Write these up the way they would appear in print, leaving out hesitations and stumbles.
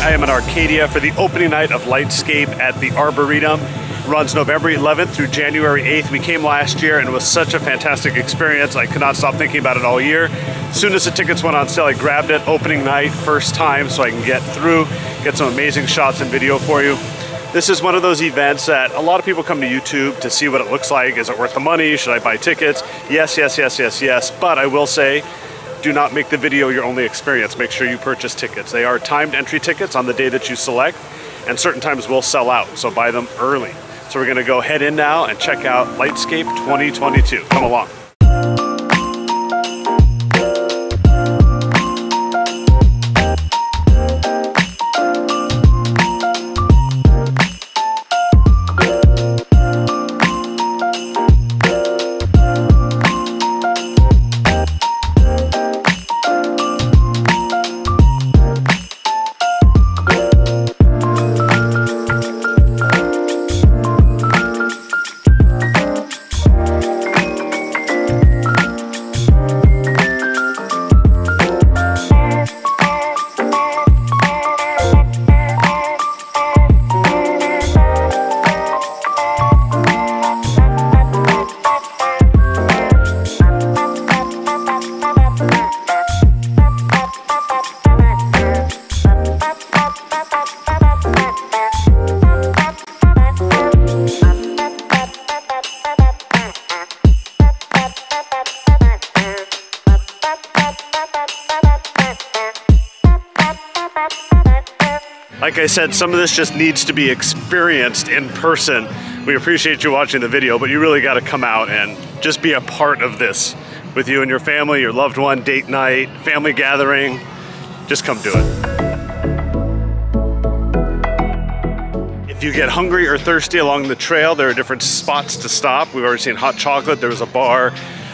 I am in Arcadia for the opening night of Lightscape at the Arboretum. It runs November 11th through January 8th. We came last year and it was such a fantastic experience. I could not stop thinking about it all year. As soon as the tickets went on sale, I grabbed it, opening night, first time, so I can get through, get some amazing shots and video for you. This is one of those events that a lot of people come to YouTube to see what it looks like. Is it worth the money? Should I buy tickets? Yes, yes, yes, yes, yes. But I will say, do not make the video your only experience. Make sure you purchase tickets. They are timed entry tickets on the day that you select, and certain times will sell out, so buy them early. So we're gonna go head in now and check out Lightscape 2022. Come along. Like I said, some of this just needs to be experienced in person. We appreciate you watching the video, but you really got to come out and just be a part of this with you and your family, your loved one, date night, family gathering. Just come do it. If you get hungry or thirsty along the trail, there are different spots to stop. We've already seen hot chocolate. There was a bar,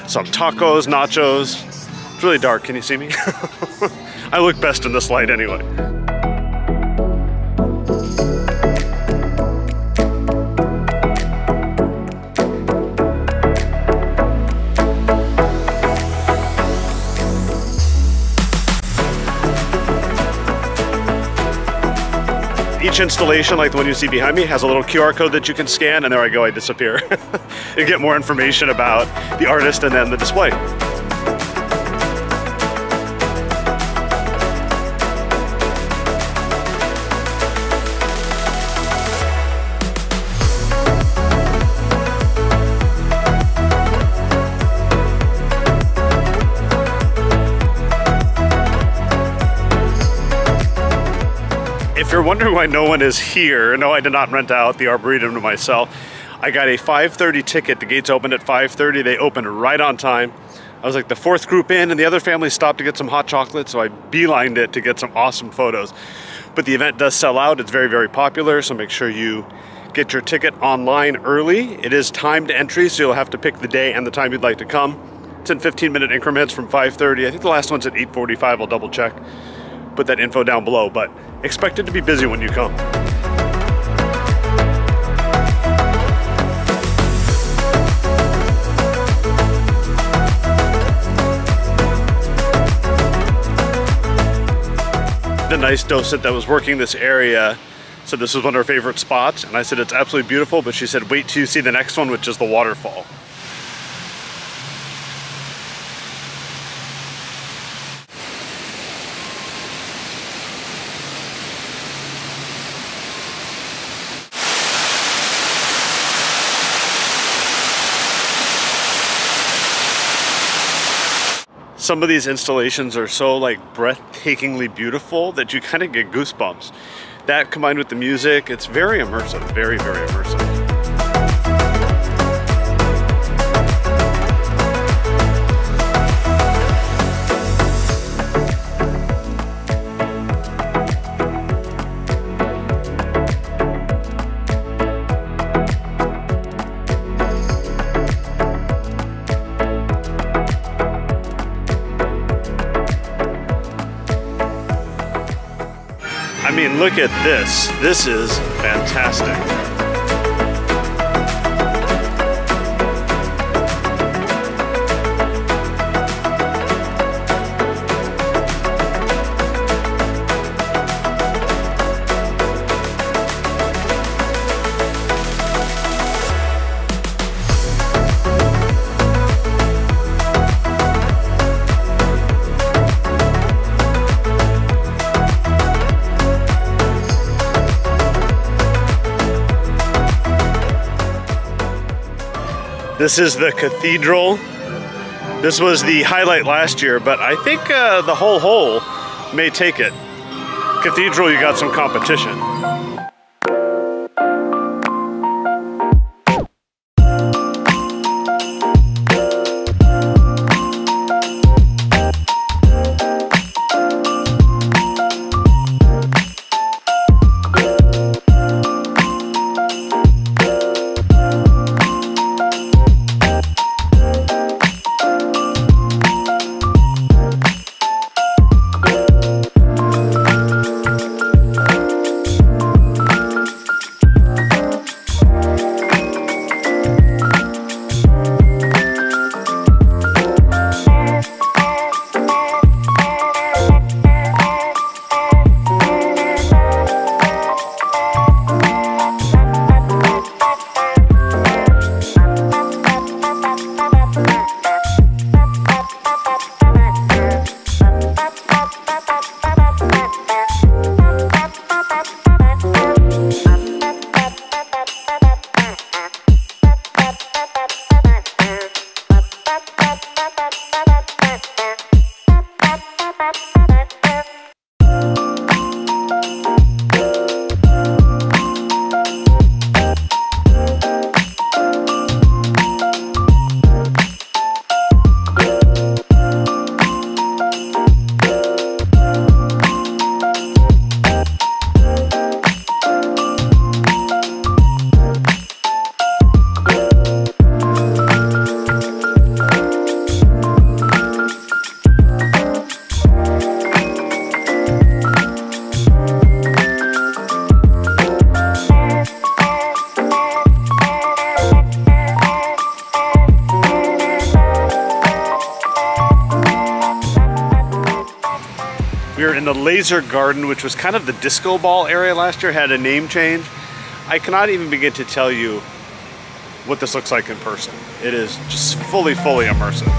some tacos, nachos. It's really dark. Can you see me? I look best in this light anyway. Each installation, like the one you see behind me, has a little QR code that you can scan, and there I go, I disappear. You get more information about the artist and then the display. If you're wondering why no one is here, no, I did not rent out the Arboretum to myself. I got a 5:30 ticket. The gates opened at 5:30. They opened right on time. I was like the fourth group in, and the other family stopped to get some hot chocolate, so I beelined it to get some awesome photos. But the event does sell out. It's very, very popular, so make sure you get your ticket online early. It is timed entry, so you'll have to pick the day and the time you'd like to come. It's in 15-minute increments from 5:30. I think the last one's at 8:45. I'll double check. Put that info down below, but expect it to be busy when you come. The nice docent that was working this area said this was one of her favorite spots, and I said it's absolutely beautiful, but she said wait till you see the next one, which is the waterfall. Some of these installations are so like breathtakingly beautiful that you kind of get goosebumps. That combined with the music, it's very immersive, very, very immersive. I mean, look at this. This is fantastic. This is the cathedral. This was the highlight last year, but I think the whole hole may take it. Cathedral, you got some competition. We are in the laser garden, which was kind of the disco ball area last year, had a name change. I cannot even begin to tell you what this looks like in person. It is just fully immersive.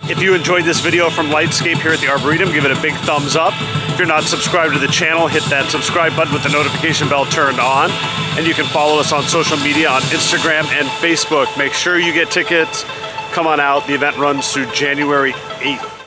If you enjoyed this video from Lightscape here at the Arboretum, give it a big thumbs up. If you're not subscribed to the channel, hit that subscribe button with the notification bell turned on. And you can follow us on social media on Instagram and Facebook. Make sure you get tickets. Come on out. The event runs through January 8th.